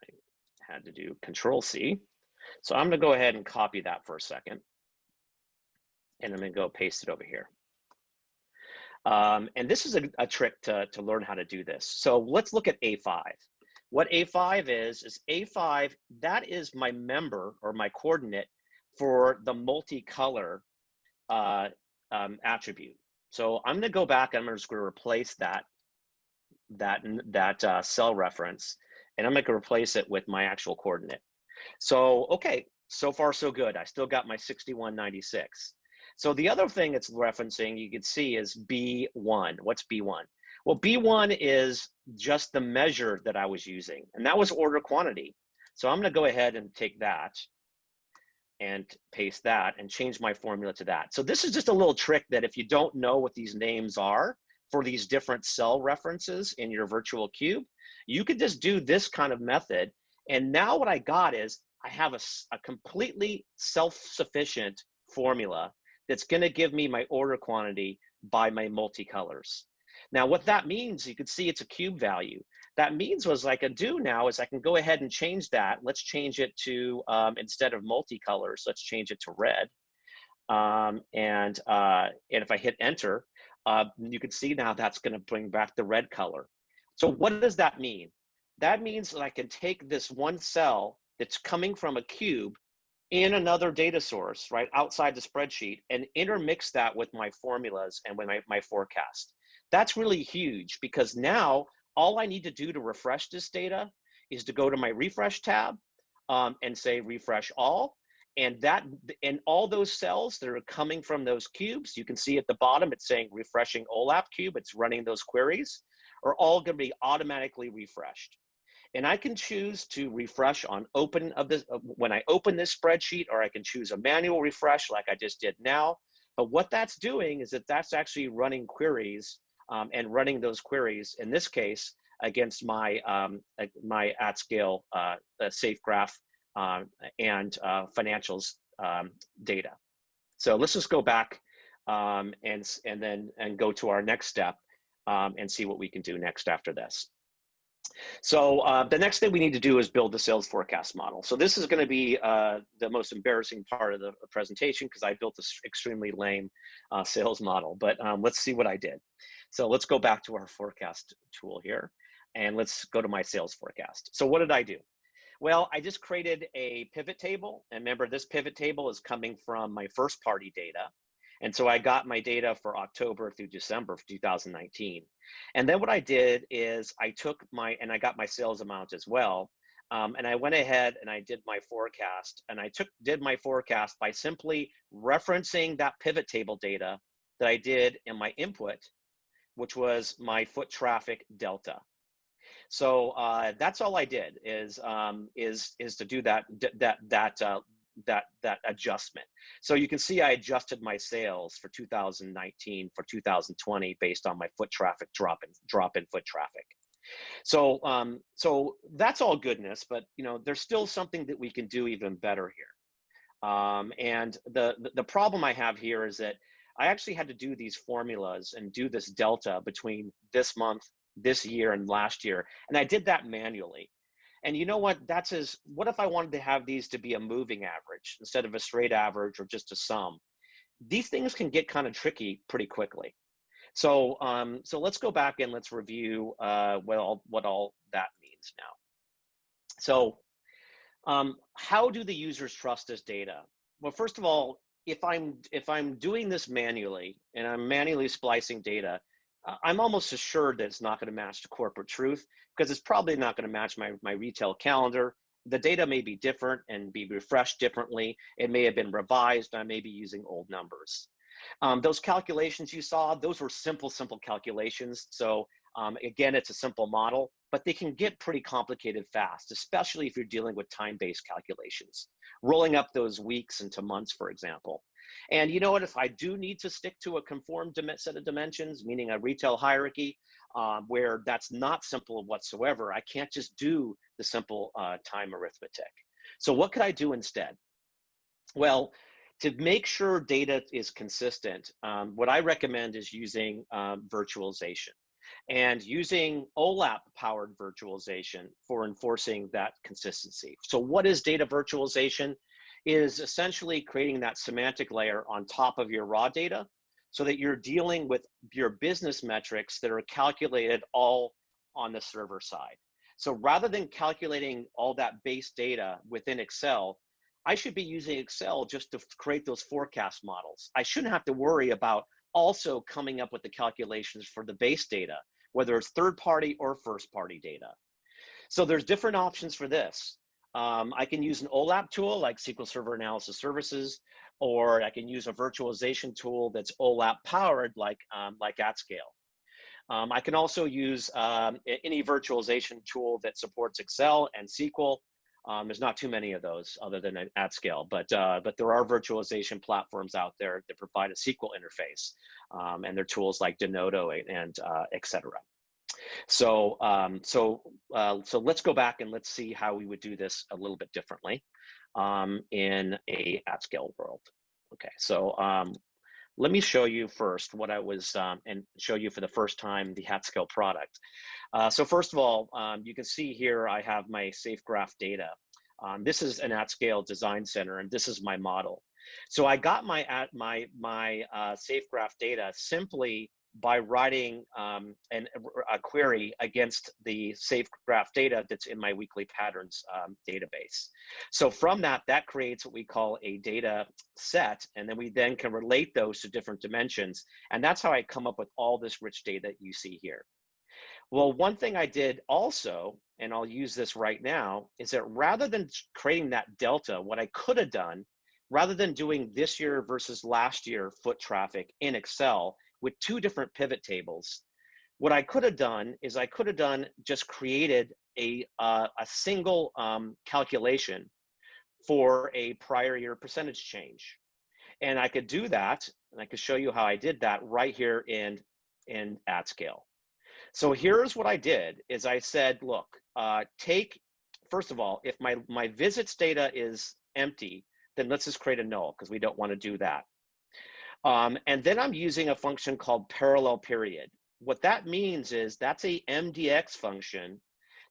I had to do Control-C. So I'm going to go ahead and copy that for a second. And I'm going to go paste it over here. And this is a trick to learn how to do this. So let's look at A5. What A5 is A5, that is my member or my coordinate for the multicolor attribute. So I'm going to go back, I'm just going to replace that cell reference, and I'm going to replace it with my actual coordinate. So, okay, so far so good. I still got my 6196. So the other thing it's referencing, you can see, is B1. What's B1? Well, B1 is just the measure that I was using, and that was order quantity. So I'm going to go ahead and take that and paste that and change my formula to that. So this is just a little trick that if you don't know what these names are for these different cell references in your virtual cube, you could just do this kind of method. And now what I got is I have a completely self-sufficient formula that's going to give me my order quantity by my multicolors. Now, what that means, you can see it's a cube value. That means what I can do now is I can go ahead and change that. Let's change it to, instead of multicolors, let's change it to red. And if I hit enter, you can see now that's going to bring back the red color. So what does that mean? That means that I can take this one cell that's coming from a cube in another data source, right, outside the spreadsheet, and intermix that with my formulas and with my forecast. That's really huge, because now all I need to do to refresh this data is to go to my refresh tab and say refresh all. And all those cells that are coming from those cubes, you can see at the bottom, it's saying refreshing OLAP cube, it's running those queries, are all going to be automatically refreshed. And I can choose to refresh on open of this when I open this spreadsheet, or I can choose a manual refresh like I just did now. But what that's doing is that that's actually running queries and running those queries, in this case, against my my AtScale SafeGraph and financials data. So let's just go back and go to our next step and see what we can do next after this. So the next thing we need to do is build the sales forecast model. So this is going to be the most embarrassing part of the presentation, because I built this extremely lame sales model, but let's see what I did. So let's go back to our forecast tool here, and let's go to my sales forecast. So what did I do? Well, I just created a pivot table, and remember, this pivot table is coming from my first party data. And so I got my data for October through December of 2019. And then what I did is I got my sales amount as well. And I went ahead and I did my forecast, and I did my forecast by simply referencing that pivot table data that I did in my input, which was my foot traffic delta. So that's all I did is to do that adjustment. So you can see I adjusted my sales for 2019 for 2020 based on my foot traffic drop in foot traffic. So so that's all goodness, but there's still something that we can do even better here. And the problem I have here is that I actually had to do these formulas and do this delta between this month, this year, and last year, and I did that manually. And you know what? What if I wanted to have these to be a moving average instead of a straight average or just a sum? These things can get kind of tricky pretty quickly. So so let's go back and let's review what all that means now. So how do the users trust this data? Well, first of all, if I'm doing this manually and I'm manually splicing data, I'm almost assured that it's not going to match the corporate truth, because it's probably not going to match my retail calendar. The data may be different and be refreshed differently. It may have been revised. I may be using old numbers. Those calculations you saw, those were simple calculations. So again, it's a simple model, but they can get pretty complicated fast, especially if you're dealing with time-based calculations, rolling up those weeks into months, for example. And you know what, if I do need to stick to a conformed set of dimensions, meaning a retail hierarchy, where that's not simple whatsoever, I can't just do the simple time arithmetic. So what could I do instead? Well, to make sure data is consistent, what I recommend is using virtualization, and using OLAP-powered virtualization for enforcing that consistency. So what is data virtualization? Is essentially creating that semantic layer on top of your raw data, so that you're dealing with your business metrics that are calculated all on the server side. So rather than calculating all that base data within Excel, I should be using Excel just to create those forecast models. I shouldn't have to worry about also coming up with the calculations for the base data, whether it's third-party or first-party data. So there's different options for this. I can use an OLAP tool like SQL Server Analysis Services, or I can use a virtualization tool that's OLAP powered like AtScale. I can also use any virtualization tool that supports Excel and SQL. There's not too many of those other than AtScale, but there are virtualization platforms out there that provide a SQL interface, and they're tools like Denodo and et cetera. So so let's go back and let's see how we would do this a little bit differently in a AtScale world. Okay, so let me show you first what I was and show you for the first time the AtScale product. So first of all, you can see here I have my SafeGraph data. This is an AtScale design center, and this is my model. So I got my SafeGraph data simply by writing a query against the SafeGraph data that's in my weekly patterns database. So from that creates what we call a data set, and then we then can relate those to different dimensions. And that's how I come up with all this rich data you see here. Well, one thing I did also, and I'll use this right now, is that rather than creating that delta, what I could have done, rather than doing this year versus last year foot traffic in Excel, with two different pivot tables, what I could have done is just created a single calculation for a prior year percentage change. And I could do that, and I could show you how I did that right here in AtScale. So here's what I did is I said, look, first of all, if my visits data is empty, then let's just create a null because we don't want to do that. And then I'm using a function called parallel period. What that means is that's a MDX function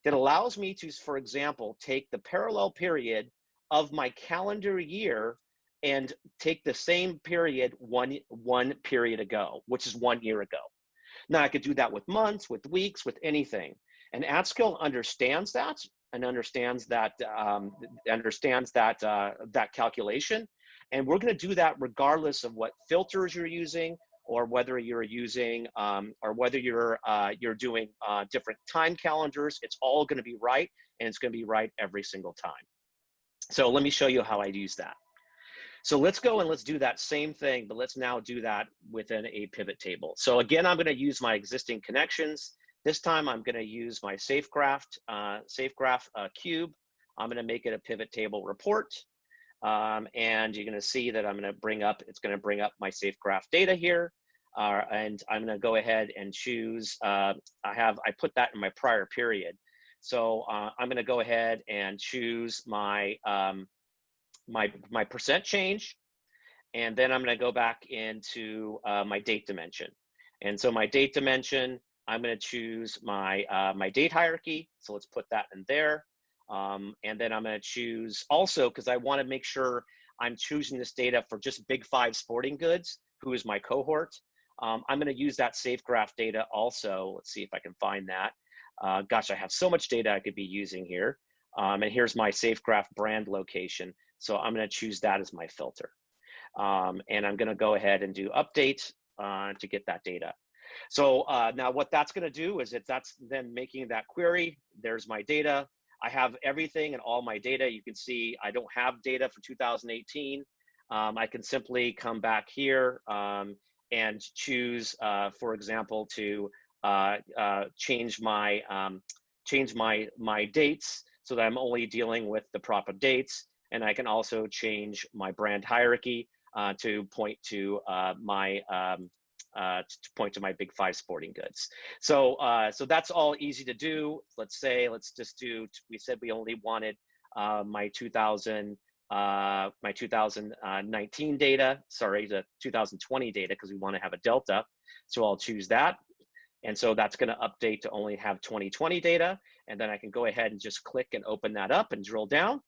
that allows me to, for example, take the parallel period of my calendar year and take the same period one period ago, which is 1 year ago. Now I could do that with months, with weeks, with anything. And AtScale understands that and understands that that calculation. And we're going to do that regardless of what filters you're using, or whether you're using, or whether you're doing different time calendars. It's all going to be right, and it's going to be right every single time. So let me show you how I use that. So let's go and let's do that same thing, but let's now do that within a pivot table. So again, I'm going to use my existing connections. This time I'm going to use my SafeGraph cube. I'm going to make it a pivot table report. And you're going to see that I'm going to bring up, it's going to bring up my SafeGraph data here. And I'm going to go ahead and choose, I put that in my prior period. So I'm going to go ahead and choose my, my percent change. And then I'm going to go back into my date dimension. And so my date dimension, I'm going to choose my, my date hierarchy. So let's put that in there. And then I'm going to choose also, because I want to make sure I'm choosing this data for just Big 5 sporting goods, who is my cohort. I'm going to use that SafeGraph data also. Let's see if I can find that. Gosh, I have so much data I could be using here. And here's my SafeGraph brand location. So I'm going to choose that as my filter. And I'm going to go ahead and do update to get that data. So now what that's going to do is that's then making that query. There's my data. I have everything and all my data. You can see I don't have data for 2018. I can simply come back here and choose, for example, to change my dates so that I'm only dealing with the proper dates. And I can also change my brand hierarchy to point to my Big 5 sporting goods. So so that's all easy to do. Let's just do, we said we only wanted my 2019 data, sorry, the 2020 data, because we want to have a delta. So I'll choose that. And so that's going to update to only have 2020 data. And then I can go ahead and just click and open that up and drill down,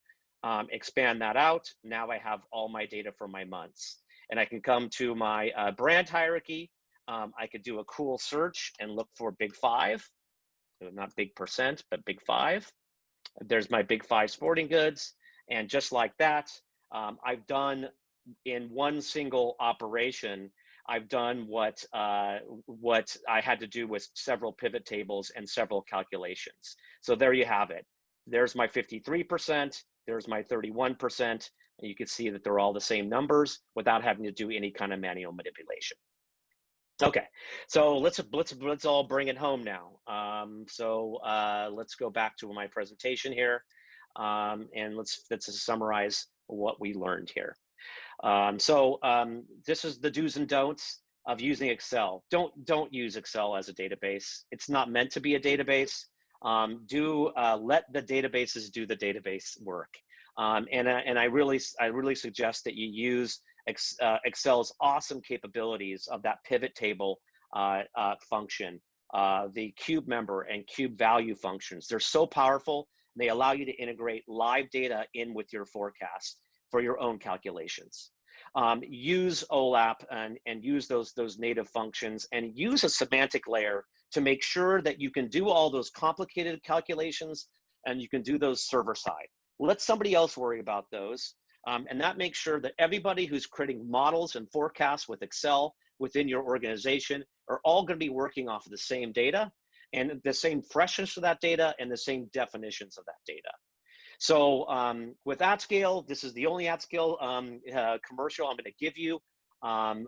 expand that out. Now I have all my data for my months. And I can come to my brand hierarchy. I could do a cool search and look for Big 5, not big percent, but Big 5. There's my Big 5 sporting goods. And just like that, I've done in one single operation, I've done what I had to do with several pivot tables and several calculations. So there you have it. There's my 53%, there's my 31%, and you can see that they're all the same numbers without having to do any kind of manual manipulation. Okay, so let's all bring it home now. Let's go back to my presentation here, and let's summarize what we learned here. This is the do's and don'ts of using Excel. Don't use Excel as a database. It's not meant to be a database. Let the databases do the database work. And I really suggest that you use Excel's awesome capabilities of that pivot table function, the cube member and cube value functions. They're so powerful. They allow you to integrate live data in with your forecast for your own calculations. Use OLAP and use those native functions, and use a semantic layer to make sure that you can do all those complicated calculations and you can do those server side. Let somebody else worry about those. And that makes sure that everybody who's creating models and forecasts with Excel within your organization are all going to be working off of the same data and the same freshness of that data and the same definitions of that data. So with AtScale, this is the only AtScale commercial I'm going to give you.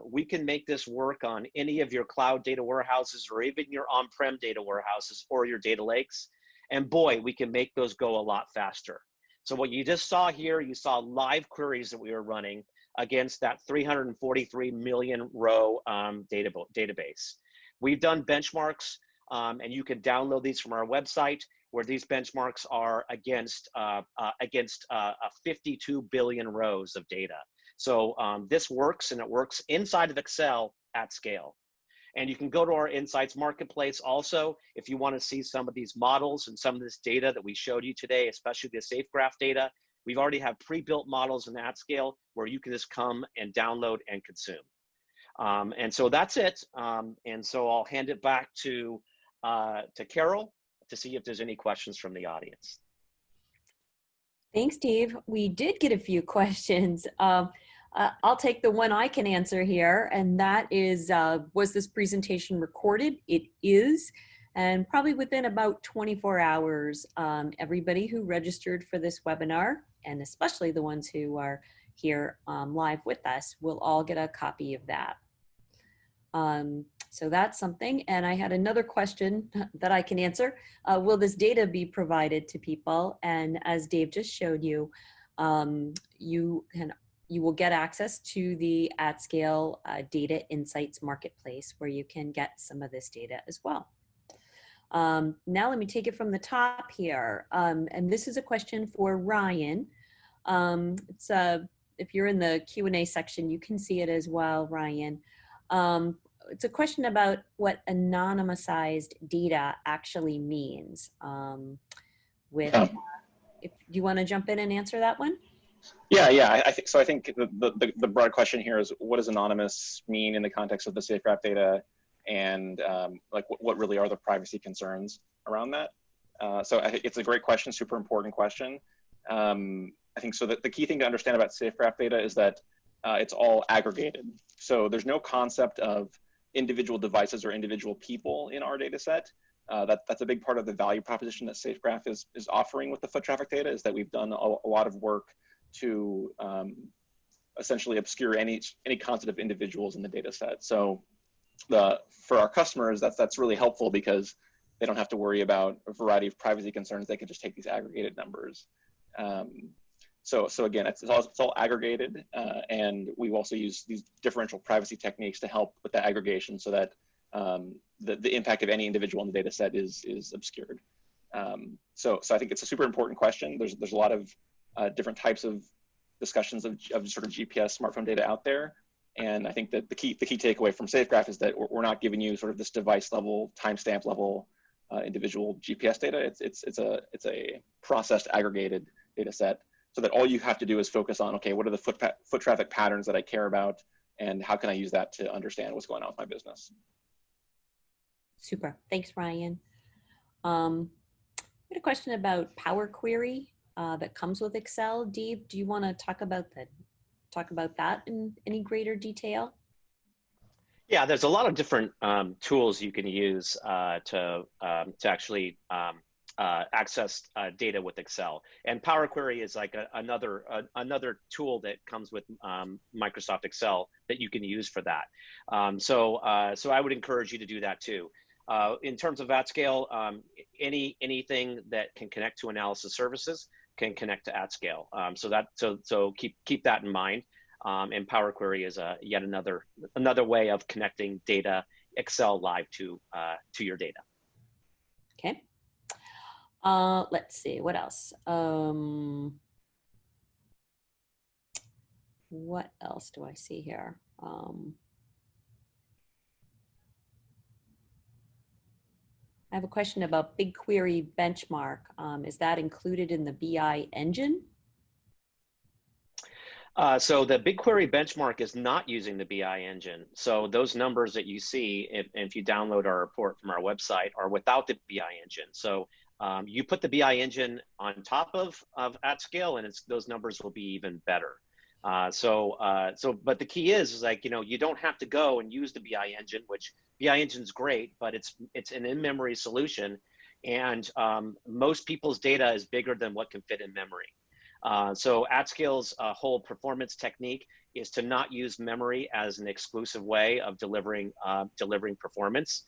We can make this work on any of your cloud data warehouses or even your on-prem data warehouses or your data lakes. And boy, we can make those go a lot faster. So what you just saw here, you saw live queries that we were running against that 343 million row database. We've done benchmarks, and you can download these from our website, where these benchmarks are against 52 billion rows of data. So this works, and it works inside of Excel at scale. And you can go to our Insights Marketplace also if you want to see some of these models and some of this data that we showed you today, especially the SafeGraph data. We've already have pre-built models in AtScale where you can just come and download and consume. And so that's it. And so I'll hand it back to Carol to see if there's any questions from the audience. Thanks, Steve. We did get a few questions. I'll take the one I can answer here, and that is, was this presentation recorded? It is, and probably within about 24 hours, everybody who registered for this webinar, and especially the ones who are here live with us, will all get a copy of that. So that's something. And I had another question that I can answer. Will this data be provided to people? And as Dave just showed you, you will get access to the AtScale Data Insights Marketplace, where you can get some of this data as well. Now let me take it from the top here. And this is a question for Ryan. If you're in the Q&A section, you can see it as well, Ryan. It's a question about what anonymized data actually means. Do you want to jump in and answer that one? Yeah. I think so. I think the broad question here is, what does anonymous mean in the context of the SafeGraph data, and like what really are the privacy concerns around that? So I think it's a great question, super important question. I think so that the key thing to understand about SafeGraph data is that it's all aggregated. So there's no concept of individual devices or individual people in our data set. That's a big part of the value proposition that SafeGraph is offering with the foot traffic data, is that we've done a lot of work to essentially obscure any concept of individuals in the data set. So for our customers, that's really helpful because they don't have to worry about a variety of privacy concerns. They can just take these aggregated numbers. So again, it's all aggregated, and we also use these differential privacy techniques to help with the aggregation, so that the impact of any individual in the data set is obscured. So I think it's a super important question. There's a lot of different types of discussions of sort of GPS smartphone data out there, and I think that the key takeaway from SafeGraph is that we're not giving you sort of this device level, timestamp level, individual GPS data. It's a processed, aggregated data set, so that all you have to do is focus on, okay, what are the foot traffic patterns that I care about, and how can I use that to understand what's going on with my business? Super. Thanks, Ryan. I had a question about Power Query that comes with Excel. Dave, do you want to talk about that in any greater detail? Yeah, there's a lot of different tools you can use to actually access data with Excel. And Power Query is like another tool that comes with Microsoft Excel that you can use for that. So I would encourage you to do that too. In terms of AtScale, anything that can connect to analysis services can connect to AtScale. So keep that in mind. And Power Query is yet another way of connecting data, Excel live to your data. Okay. Let's see, what else? What else do I see here? I have a question about BigQuery benchmark. Is that included in the BI engine? So the BigQuery benchmark is not using the BI engine. So those numbers that you see, if you download our report from our website, are without the BI engine. So you put the BI engine on top of AtScale, and those numbers will be even better. But the key is like, you don't have to go and use the BI engine, which BI engine's great, but it's an in-memory solution, and most people's data is bigger than what can fit in memory. So AtScale's whole performance technique is to not use memory as an exclusive way of delivering performance.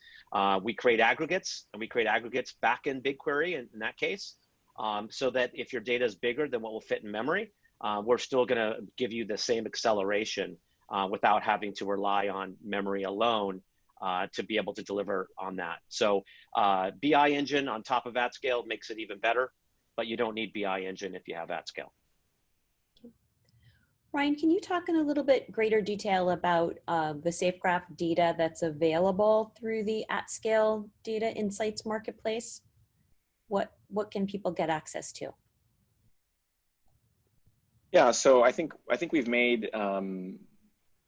We create aggregates, and we create aggregates back in BigQuery in that case, so that if your data is bigger than what will fit in memory, we're still going to give you the same acceleration without having to rely on memory alone to be able to deliver on that. So BI engine on top of AtScale makes it even better, but you don't need BI engine if you have AtScale. Ryan, can you talk in a little bit greater detail about the SafeGraph data that's available through the AtScale Data Insights Marketplace? What can people get access to? Yeah, so I think we've made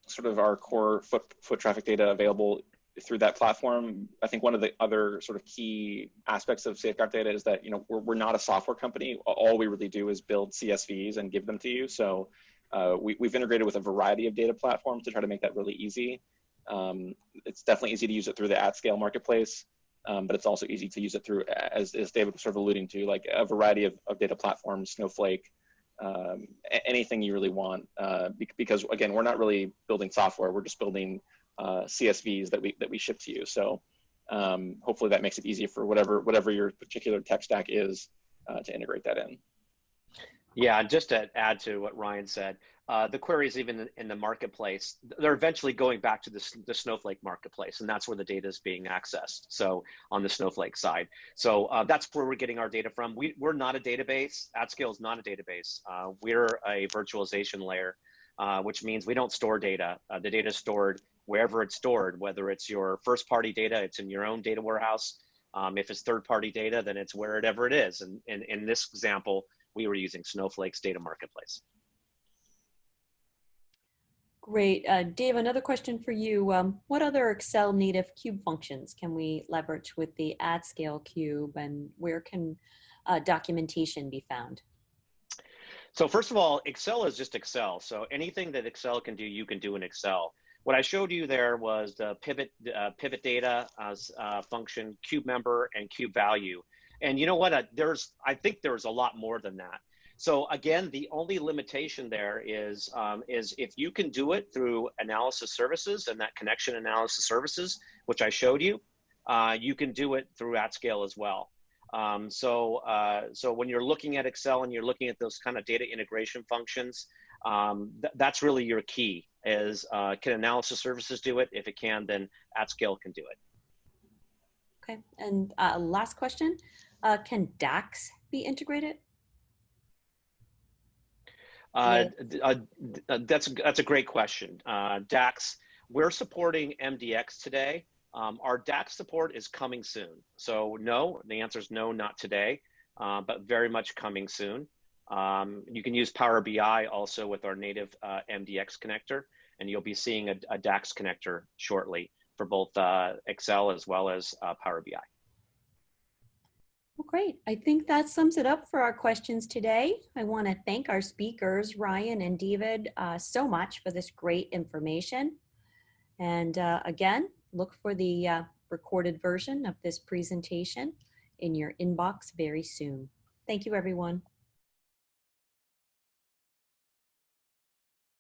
sort of our core foot traffic data available through that platform. I think one of the other sort of key aspects of SafeGraph data is that, you know, we're not a software company. All we really do is build CSVs and give them to you. So we've integrated with a variety of data platforms to try to make that really easy. It's definitely easy to use it through the AtScale marketplace, but it's also easy to use it through, as David was sort of alluding to, like a variety of data platforms, Snowflake, anything you really want, because again, we're not really building software. We're just building CSVs that we ship to you. So hopefully that makes it easier for whatever your particular tech stack is to integrate that in. Yeah, just to add to what Ryan said, the queries even in the marketplace, they're eventually going back to the Snowflake marketplace, and that's where the data is being accessed. So on the Snowflake side, so that's where we're getting our data from. We're not a database. AtScale is not a database. We're a virtualization layer, which means we don't store data. The data is stored wherever it's stored, whether it's your first-party data, it's in your own data warehouse. If it's third-party data, then it's wherever it is. And in this example, we were using Snowflake's data marketplace. Great. Dave, another question for you. What other Excel native cube functions can we leverage with the AtScale cube, and where can documentation be found? So first of all, Excel is just Excel. So anything that Excel can do, you can do in Excel. What I showed you there was the pivot data as function, cube member, and cube value. And you know what? I think there's a lot more than that. So again, the only limitation there is if you can do it through analysis services and that connection analysis services, which I showed you, you can do it through AtScale as well. So when you're looking at Excel and you're looking at those kind of data integration functions, that's really your key is can analysis services do it? If it can, then AtScale can do it. Okay, and last question, can DAX be integrated? That's a great question. DAX, we're supporting MDX today. Our DAX support is coming soon. So no, the answer is no, not today, but very much coming soon. You can use Power BI also with our native MDX connector, and you'll be seeing a DAX connector shortly for both Excel as well as Power BI. Well, great. I think that sums it up for our questions today. I want to thank our speakers, Ryan and David, so much for this great information. And again, look for the recorded version of this presentation in your inbox very soon. Thank you, everyone.